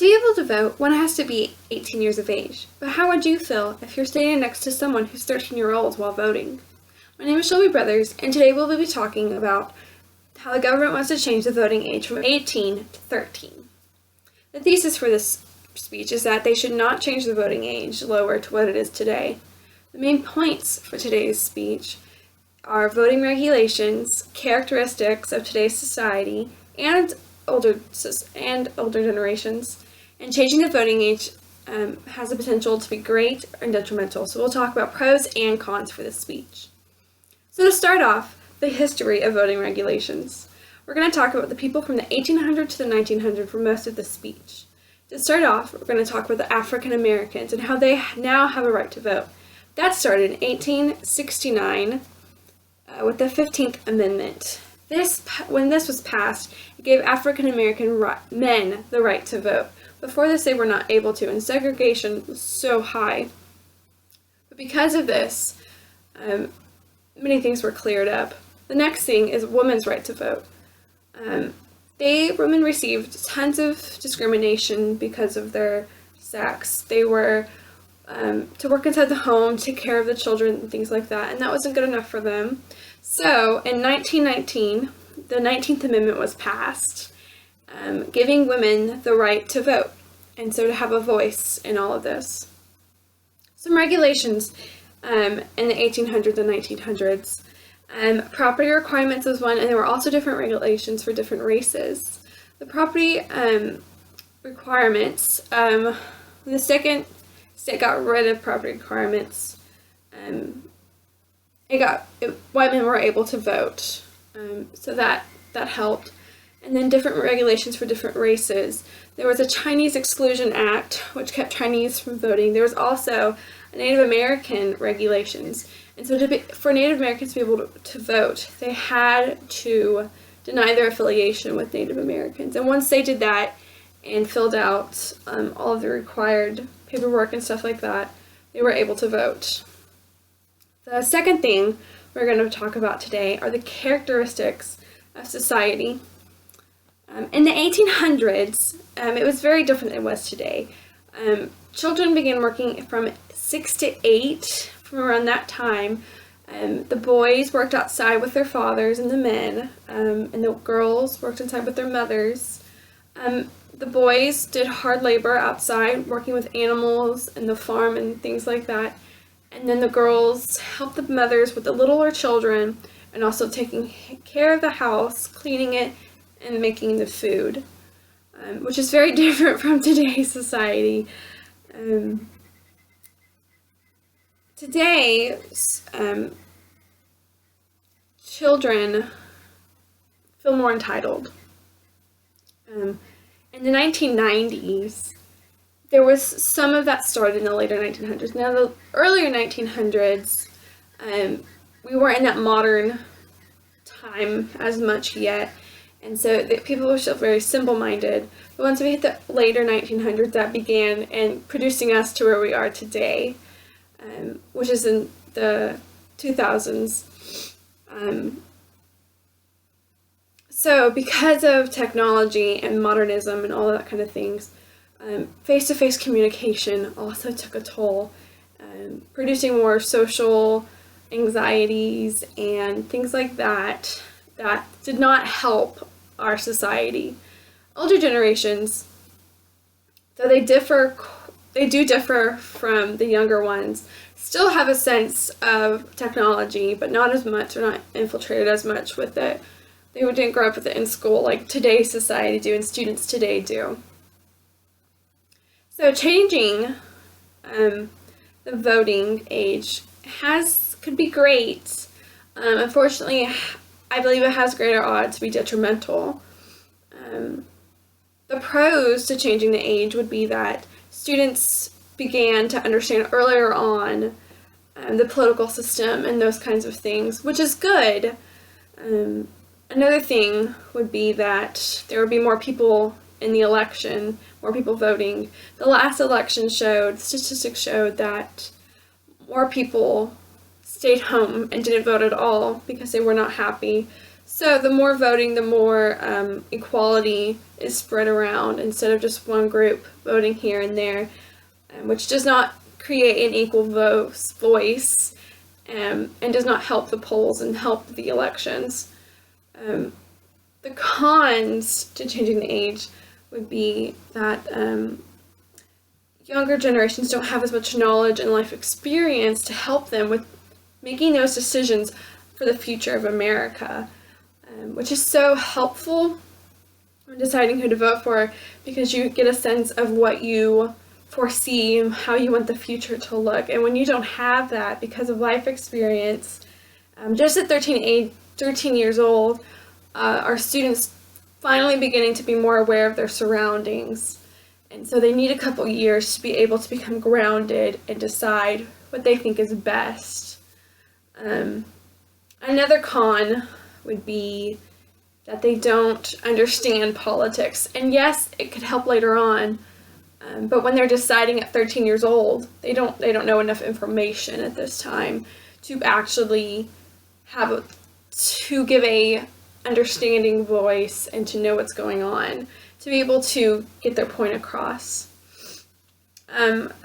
To be able to vote, one has to be 18 years of age. But how would you feel if you're standing next to someone who's 13-year-old while voting? My name is Shelby Brothers, and today we'll be talking about how the government wants to change the voting age from 18 to 13. The thesis for this speech is that they should not change the voting age lower to what it is today. The main points for today's speech are voting regulations, characteristics of today's society, and older generations, and changing the voting age has the potential to be great and detrimental. So we'll talk about pros and cons for this speech. So to start off, the history of voting regulations. We're going to talk about the people from the 1800 to the 1900 for most of the speech. To start off, we're going to talk about the African Americans and how they now have a right to vote. That started in 1869 with the 15th Amendment. When this was passed, it gave African American men the right to vote. Before this, they were not able to, and segregation was so high. But because of this, many things were cleared up. The next thing is women's right to vote. Women received tons of discrimination because of their sex. They were to work inside the home, take care of the children, and things like that, and that wasn't good enough for them. So, in 1919, the 19th Amendment was passed, giving women the right to vote, and so to have a voice in all of this. Some regulations in the 1800s and 1900s. Property requirements was one, and there were also different regulations for different races. The property requirements, the second state got rid of property requirements. White men were able to vote, so that helped. And then different regulations for different races. There was a Chinese Exclusion Act, which kept Chinese from voting. There was also Native American regulations. And so for Native Americans to be able to vote, they had to deny their affiliation with Native Americans. And once they did that and filled out all of the required paperwork and stuff like that, they were able to vote. The second thing we're going to talk about today are the characteristics of society. In the 1800s, it was very different than it was today. Children began working from 6 to 8. From around that time, the boys worked outside with their fathers and the men, and the girls worked inside with their mothers. The boys did hard labor outside, working with animals and the farm and things like that. And then the girls helped the mothers with the littler children and also taking care of the house, cleaning it, and making the food, which is very different from today's society. Today, children feel more entitled. In the 1990s, there was some of that started in the later 1900s. Now, the earlier 1900s, we weren't in that modern time as much yet, and so people were still very simple-minded. But once we hit the later 1900s, that began and producing us to where we are today, which is in the 2000s. So because of technology and modernism and all of that kind of things, face-to-face communication also took a toll, producing more social anxieties and things like that did not help our society. Older generations, though they do differ from the younger ones, still have a sense of technology, but not as much, or not infiltrated as much with it. They didn't grow up with it in school like today's society do and students today do. So changing the voting age could be great. Unfortunately, I believe it has greater odds to be detrimental. The pros to changing the age would be that students began to understand earlier on the political system and those kinds of things, which is good. Another thing would be that there would be more people in the election, more people voting. The last election statistics showed that more people stayed home and didn't vote at all because they were not happy. So the more voting, the more equality is spread around instead of just one group voting here and there, which does not create an equal voice and does not help the polls and help the elections. The cons to changing the age would be that younger generations don't have as much knowledge and life experience to help them with making those decisions for the future of America, which is so helpful when deciding who to vote for, because you get a sense of what you foresee and how you want the future to look. And when you don't have that because of life experience, just at 13 years old, our students finally beginning to be more aware of their surroundings. And so they need a couple years to be able to become grounded and decide what they think is best. Another con would be that they don't understand politics. And yes, it could help later on, but when they're deciding at 13 years old, they don't know enough information at this time to actually to give a understanding voice and to know what's going on, to be able to get their point across.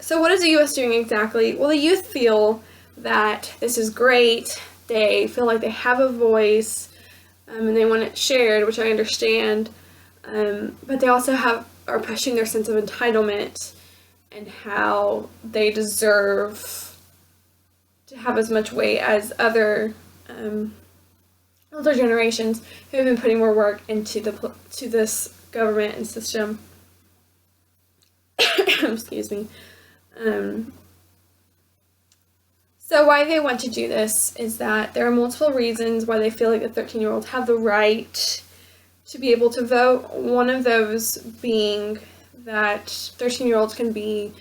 So what is the U.S. doing exactly? Well, the youth feel that this is great. They feel like they have a voice, and they want it shared, which I understand. But they also are pushing their sense of entitlement and how they deserve to have as much weight as other older generations who have been putting more work into this government and system. Excuse me. So why they want to do this is that there are multiple reasons why they feel like the 13-year-olds have the right to be able to vote. One of those being that 13-year-olds can be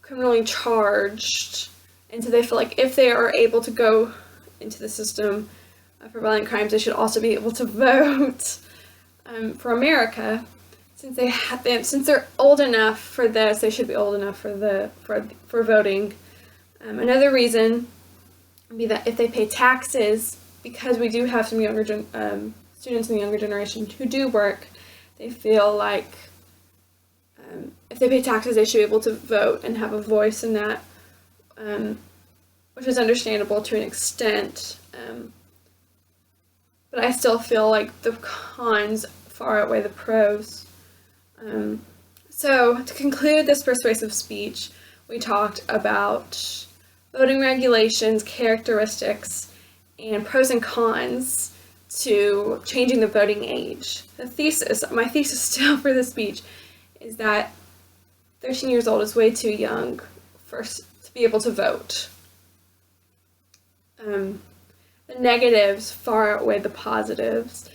criminally charged, and so they feel like if they are able to go into the system for violent crimes, they should also be able to vote for America. Since they're old enough for this, they should be old enough for voting. Another reason would be that if they pay taxes, because we do have some younger students in the younger generation who do work, they feel like if they pay taxes, they should be able to vote and have a voice in that, which is understandable to an extent. But I still feel like the cons far outweigh the pros. So to conclude this persuasive speech, we talked about voting regulations, characteristics, and pros and cons to changing the voting age. My thesis still for this speech is that 13 years old is way too young to be able to vote. The negatives far outweigh the positives.